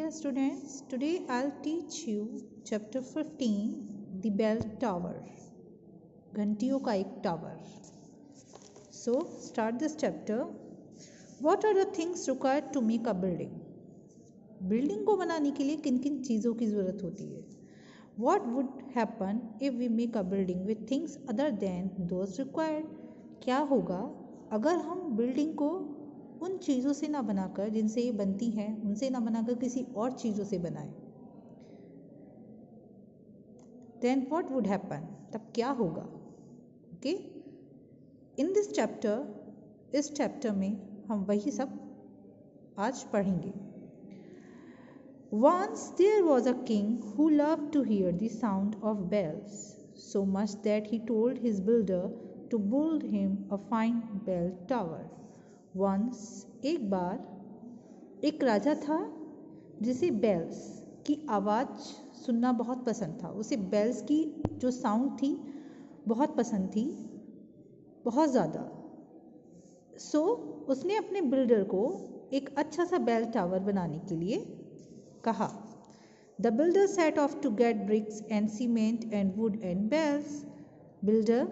dear students, today I'll teach you chapter 15, the bell tower. घंटियों का एक tower. So start this chapter. What are the things required to make a building? Building को बनाने के लिए किन किन चीज़ों की ज़रूरत होती है? What would happen if we make a building with things other than those required? क्या होगा अगर हम बिल्डिंग को उन चीज़ों से ना बनाकर जिनसे ये बनती हैं उनसे ना बनाकर किसी और चीज़ों से बनाएं? Then what would happen? तब क्या होगा? ओके, इन दिस चैप्टर, इस चैप्टर में हम वही सब आज पढ़ेंगे. Once there was a king who loved to hear the sound of bells, so much that he told his builder to build him a fine bell tower. Once, एक बार एक राजा था जिसे बेल्स की आवाज़ सुनना बहुत पसंद था. उसे बेल्स की जो साउंड थी बहुत पसंद थी, बहुत ज़्यादा. सो उसने अपने बिल्डर को एक अच्छा सा बेल टावर बनाने के लिए कहा. The builder set off to get bricks and cement and wood and bells. Builder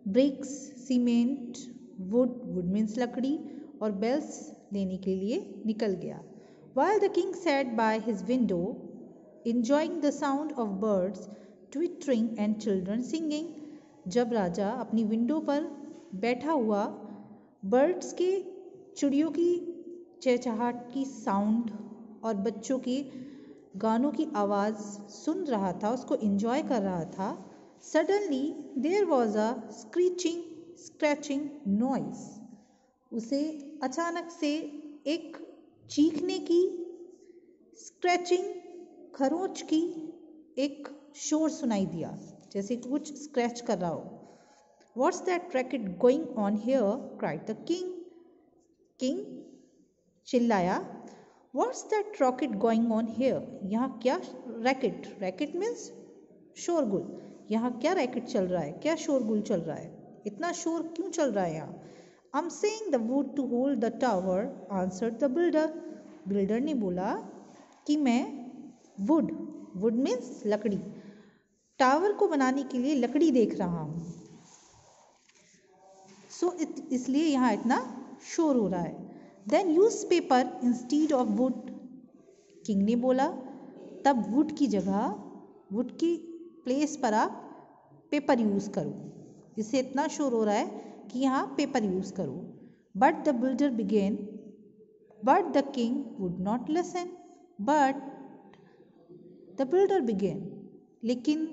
bricks, cement, wood means लकड़ी और bells लेने के लिए निकल गया. While the king sat by his window, enjoying the sound of birds twittering and children singing. जब राजा अपनी window पर बैठा हुआ बर्ड्स के, चिड़ियों की चहचहाट की साउंड और बच्चों के गानों की आवाज़ सुन रहा था, उसको एंजॉय कर रहा था. Suddenly there was a scratching noise. उसे अचानक से एक चीखने की, स्क्रैचिंग, खरोंच की एक शोर सुनाई दिया, जैसे कि कुछ स्क्रैच कर रहा हो. What's that racket going on here? cried the king. King चिल्लाया. What's that racket going on here? यहाँ क्या रैकेट, रैकेट मीन्स शोरगुल. यहाँ क्या रैकेट चल रहा है, क्या शोरगुल चल रहा है, इतना शोर क्यों चल रहा है यहाँ? I'm saying the wood to hold the tower, answered the builder. Builder ने बोला कि मैं वुड मीन्स लकड़ी, टावर को बनाने के लिए लकड़ी देख रहा हूँ. सो इसलिए यहाँ इतना शोर हो रहा है. Then use paper instead of wood. King ने बोला तब वुड की जगह, वुड की प्लेस पर आप पेपर यूज़ करो. इससे इतना शोर हो रहा है कि यहाँ पेपर यूज़ करो. But the builder began, but the king would not listen. But the builder began. लेकिन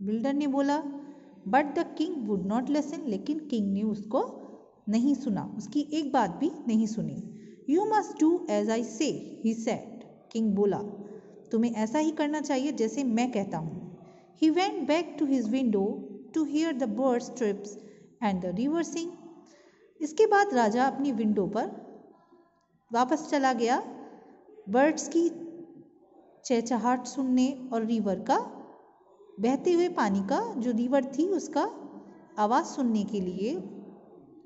बिल्डर ने बोला. But the king would not listen. लेकिन किंग ने उसको नहीं सुना, उसकी एक बात भी नहीं सुनी. You must do as I say, he said. King बोला तुम्हें ऐसा ही करना चाहिए जैसे मैं कहता हूँ. He went back to his window to hear the birds chirp and the river sing. इसके बाद राजा अपनी विंडो पर वापस चला गया बर्ड्स की चहचहाट सुनने और रिवर का, बहते हुए पानी का जो रिवर थी उसका आवाज़ सुनने के लिए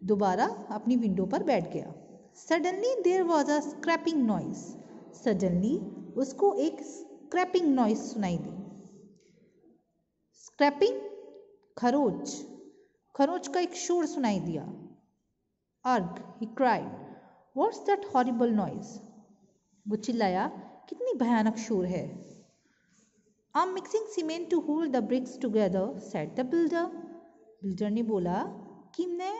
दोबारा अपनी विंडो पर बैठ गया. Suddenly there was a scraping noise. Suddenly उसको एक स्क्रैपिंग नॉइज सुनाई दी. स्क्रैपिंग खरोच, खरोच का एक शोर सुनाई दिया. अर्ग, he cried. What's that horrible noise? वो चिल्लाया कितनी भयानक शोर है. I'm mixing cement to hold the bricks together, said the builder. Builder ने बोला कि मैं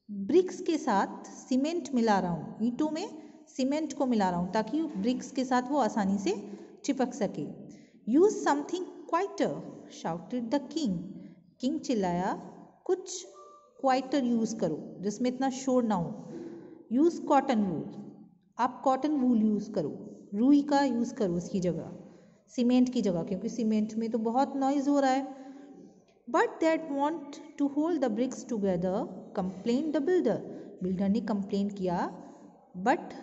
ब्रिक्स के साथ सीमेंट मिला रहा हूँ, ईंटों में सीमेंट को मिला रहा हूँ ताकि ब्रिक्स के साथ वो आसानी से चिपक सके. Use something quieter, shouted the king. King चिल्लाया कुछ क्वाइटर यूज़ करो जिसमें इतना शोर ना हो. Use cotton wool. आप कॉटन वूल यूज़ करो, रुई का यूज़ करो उसकी जगह, सीमेंट की जगह, क्योंकि सीमेंट में तो बहुत नॉइज़ हो रहा है. But that won't to hold the bricks together, complain the builder. Builder ने कंप्लेन किया but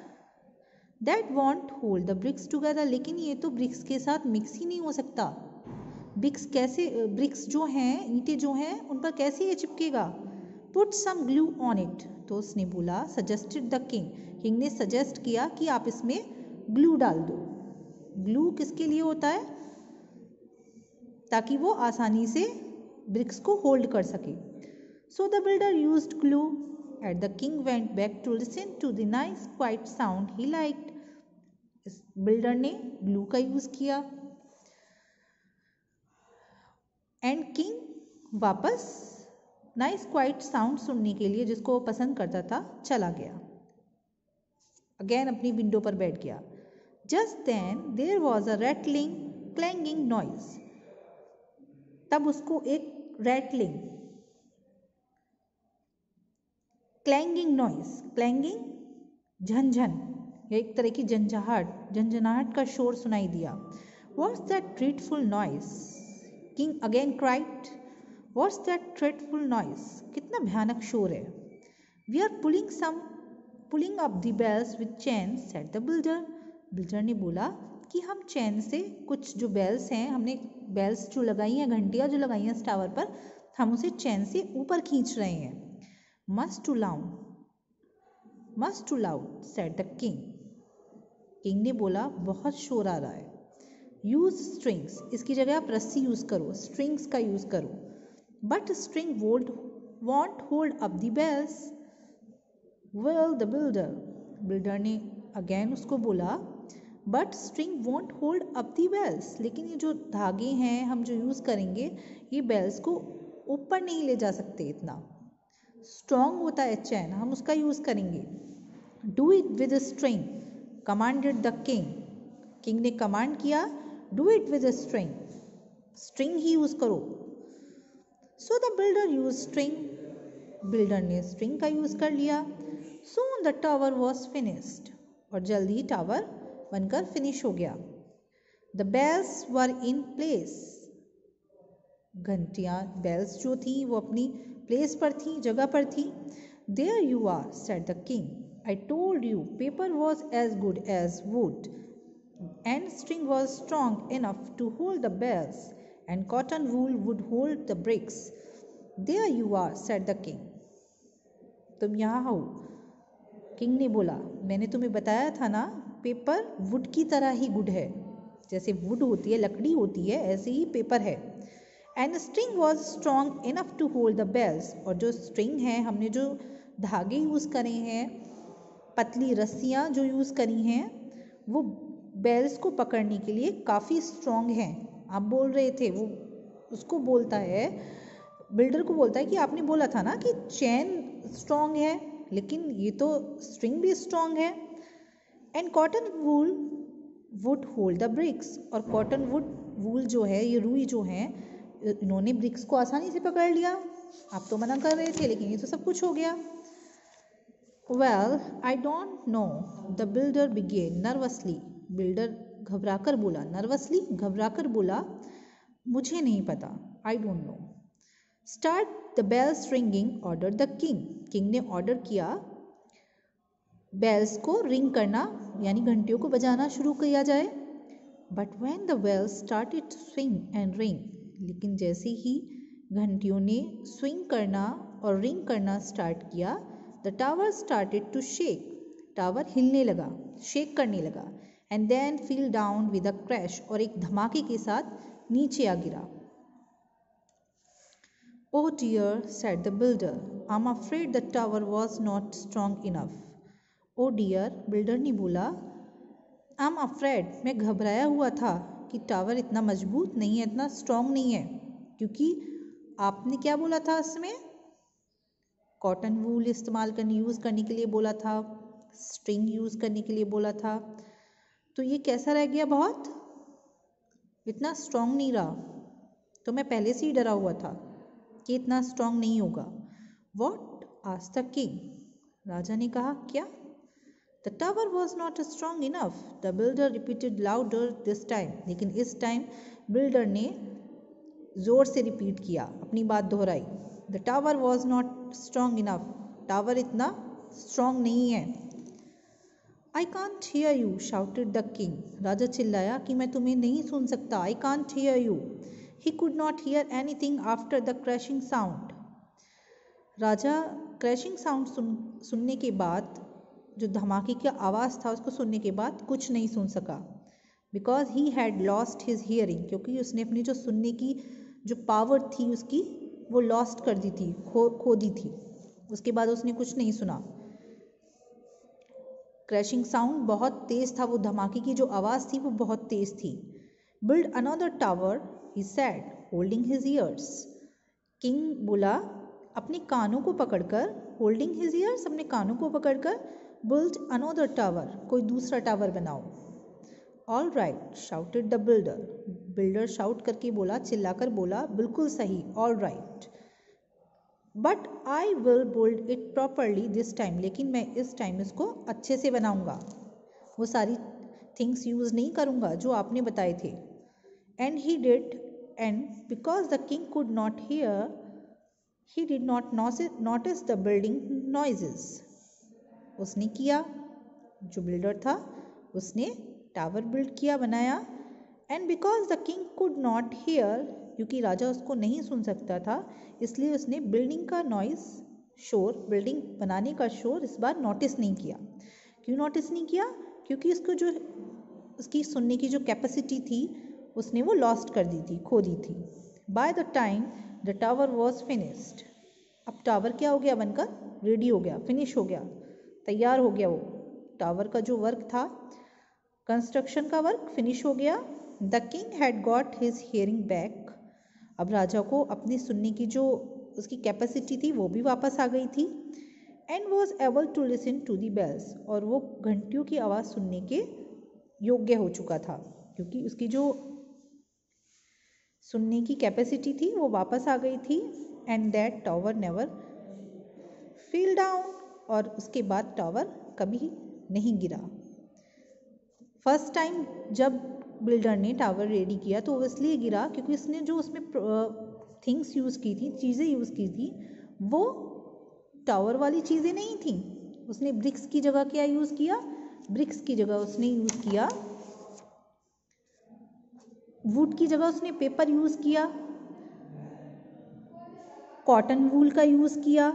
that won't hold the bricks together, लेकिन ये तो ब्रिक्स के साथ मिक्स ही नहीं हो सकता. ब्रिक्स जो हैं, ईंटें जो हैं, उन पर कैसे ये चिपकेगा. Put some glue on it. तो उसने बोला, सजेस्टेड द किंग. किंग ने सजेस्ट किया कि आप इसमें ग्लू डाल दो। ग्लू किसके लिए होता है? ताकि वो आसानी से ब्रिक्स को होल्ड कर सके। So the builder used glue and the king went back to listen to the nice quiet sound he liked. इस बिल्डर ने ग्लू का यूज किया एंड किंग वापस नाइस क्वाइट साउंड सुनने के लिए, जिसको वो पसंद करता था, चला गया। अगेन अपनी विंडो पर बैठ गया। Just then there was a rattling clanging noise. तब उसको एक रैटलिंग क्लैंगिंग नॉइज, क्लैंगिंग झनझन या एक तरह की झंझनाहट का शोर सुनाई दिया। What's that dreadful noise? King again cried. What's that dreadful noise? कितना भयानक शोर है। We are pulling up the bells with chain, said the builder. Builder ने बोला कि हम चैन से कुछ जो बेल्स हैं, हमने बेल्स जो लगाई हैं, घंटियां जो लगाई हैं इस टावर पर, हम उसे चैन से ऊपर खींच रहे हैं। Much too loud said the king. King ने बोला बहुत शोर आ रहा है। यूज स्ट्रिंग्स, इसकी जगह आप रस्सी यूज करो, स्ट्रिंग्स का यूज करो। But string won't hold up the bells. Well the builder ने अगेन उसको बोला but string won't hold up the bells. लेकिन ये जो धागे हैं हम जो यूज़ करेंगे, ये बेल्स को ऊपर नहीं ले जा सकते, इतना स्ट्रॉन्ग होता है चैन, हम उसका यूज़ करेंगे। Do it with string commanded the king. King ने कमांड किया do it with string, string ही यूज़ करो। So the builder use string. Builder ने स्ट्रिंग का यूज़ कर लिया। Soon the tower was finished, और जल्द ही टावर बनकर फिनिश हो गया। The bells were in place. घंटियां बेल्स जो थी वो अपनी प्लेस पर थी, जगह पर थी। There you are said the king, I told you paper was as good as wood and string was strong enough to hold the bells and cotton wool would hold the bricks. There you are said the king. तुम यहाँ हो, king ने बोला, मैंने तुम्हें बताया था ना, पेपर वुड की तरह ही गुड है। जैसे वुड होती है, लकड़ी होती है, ऐसे ही पेपर है। And string was strong enough to hold the bells, और जो स्ट्रिंग है, हमने जो धागे यूज़ करे हैं, पतली रस्सियाँ जो यूज़ करी हैं, वो बेल्स को पकड़ने के लिए काफ़ी स्ट्रॉन्ग हैं। आप बोल रहे थे, वो उसको बोलता है, बिल्डर को बोलता है कि आपने बोला था ना कि चैन स्ट्रॉन्ग है, लेकिन ये तो स्ट्रिंग भी स्ट्रॉन्ग है। And cotton wool would hold the bricks, और कॉटन वूल जो है, ये रुई जो है, इन्होंने ब्रिक्स को आसानी से पकड़ लिया। आप तो मना कर रहे थे, लेकिन ये तो सब कुछ हो गया। Well I don't know, the builder began nervously. Builder घबराकर बोला, नर्वसली घबराकर बोला, मुझे नहीं पता, I don't know. Start the bells ringing order the king. King ने ऑर्डर किया बेल्स को रिंग करना, यानी घंटियों को बजाना शुरू किया जाए। But when the bells started to swing and ring, लेकिन जैसे ही घंटियों ने स्विंग करना और रिंग करना स्टार्ट किया, the tower started to shake. Tower हिलने लगा, शेक करने लगा। And then fell down with a crash, और एक धमाके के साथ नीचे आ गिरा। Oh dear, said the builder, I'm afraid the tower was not strong enough. Oh dear, builder ने बोला, I'm afraid, मैं घबराया हुआ था कि टावर इतना मजबूत नहीं है, इतना स्ट्रॉन्ग नहीं है, क्योंकि आपने क्या बोला था इसमें, कॉटन वूल यूज़ करने के लिए बोला था, स्ट्रिंग यूज़ करने के लिए बोला था, तो ये कैसा रह गया, बहुत इतना स्ट्रॉन्ग नहीं रहा। तो मैं पहले से ही डरा हुआ था कि इतना स्ट्रॉन्ग नहीं होगा। वॉट आस्क्ड द किंग, राजा ने कहा, क्या? The tower was not strong enough, the builder repeated louder this time. लेकिन इस टाइम बिल्डर ने जोर से रिपीट किया, अपनी बात दोहराई। The tower was not strong enough, tower इतना स्ट्रॉन्ग नहीं है। I can't hear you, shouted the king. राजा चिल्लाया कि मैं तुम्हें नहीं सुन सकता। I can't hear you. He could not hear anything after the crashing sound. राजा क्रैशिंग साउंड सुनने के बाद जो धमाके की आवाज़ था उसको सुनने के बाद कुछ नहीं सुन सका, because he had lost his hearing, क्योंकि उसने अपनी जो सुनने की जो पावर थी उसकी वो लॉस्ट कर दी थी, खो दी थी। उसके बाद उसने कुछ नहीं सुना। क्रैशिंग साउंड बहुत तेज था, वो धमाके की जो आवाज़ थी वो बहुत तेज थी। Build another tower he said holding his ears. King बोला अपने कानों को पकड़कर, होल्डिंग हिज ईयर्स अपने कानों को पकड़कर, बिल्ड अनदर टावर कोई दूसरा टावर बनाओ। All right shouted the builder, builder shout करके बोला, चिल्लाकर बोला, बिल्कुल सही, all right, but I will build it properly this time, लेकिन मैं इस टाइम इसको अच्छे से बनाऊंगा, वो सारी थिंग्स यूज़ नहीं करूंगा जो आपने बताए थे। And he did, and because the king could not here he did not notice the building noises. उसने किया, जो बिल्डर था उसने टावर बिल्ड किया, बनाया। And because the king could not here, क्योंकि राजा उसको नहीं सुन सकता था, इसलिए उसने बिल्डिंग का नॉइज, शोर, बिल्डिंग बनाने का शोर इस बार नोटिस नहीं किया। क्यों नोटिस नहीं किया? क्योंकि उसको जो उसकी सुनने की जो कैपेसिटी थी उसने वो लॉस्ट कर दी थी, खो दी थी। By the time the tower was finished, अब टावर क्या हो गया, बनकर रेडी हो गया, फिनिश हो गया, तैयार हो गया। वो टावर का जो वर्क था, कंस्ट्रक्शन का वर्क फिनिश हो गया। The king had got his hearing back, अब राजा को अपने सुनने की जो उसकी कैपेसिटी थी वो भी वापस आ गई थी। And was able to listen to the bells, और वो घंटियों की आवाज़ सुनने के योग्य हो चुका था, क्योंकि उसकी जो सुनने की कैपेसिटी थी वो वापस आ गई थी। And that tower never feel down, और उसके बाद टावर कभी नहीं गिरा। फर्स्ट टाइम जब बिल्डर ने टावर रेडी किया तो वो इसलिए गिरा क्योंकि उसने जो उसमें थिंग्स यूज़ की थी, चीज़ें यूज़ की थी, वो टावर वाली चीज़ें नहीं थी। उसने ब्रिक्स की जगह क्या यूज़ किया? ब्रिक्स की जगह उसने यूज़ किया, वुड की जगह उसने पेपर यूज़ किया, कॉटन वूल का यूज़ किया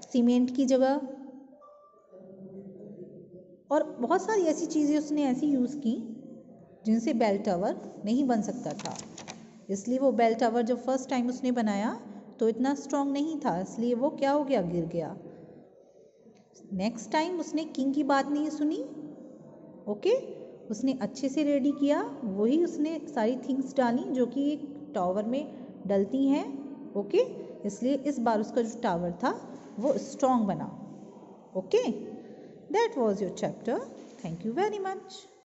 सीमेंट की जगह, और बहुत सारी ऐसी चीज़ें उसने ऐसी यूज़ की जिनसे बेल टावर नहीं बन सकता था। इसलिए वो बेल टावर जब फर्स्ट टाइम उसने बनाया तो इतना स्ट्रॉन्ग नहीं था, इसलिए वो क्या हो गया, गिर गया। नेक्स्ट टाइम उसने किंग की बात नहीं सुनी, ओके, उसने अच्छे से रेडी किया, वही उसने सारी थिंग्स डाली जो कि एक टावर में डलती हैं, ओके, इसलिए इस बार उसका जो टावर था वो स्ट्रॉन्ग बना। Okay, that was your chapter, thank you very much.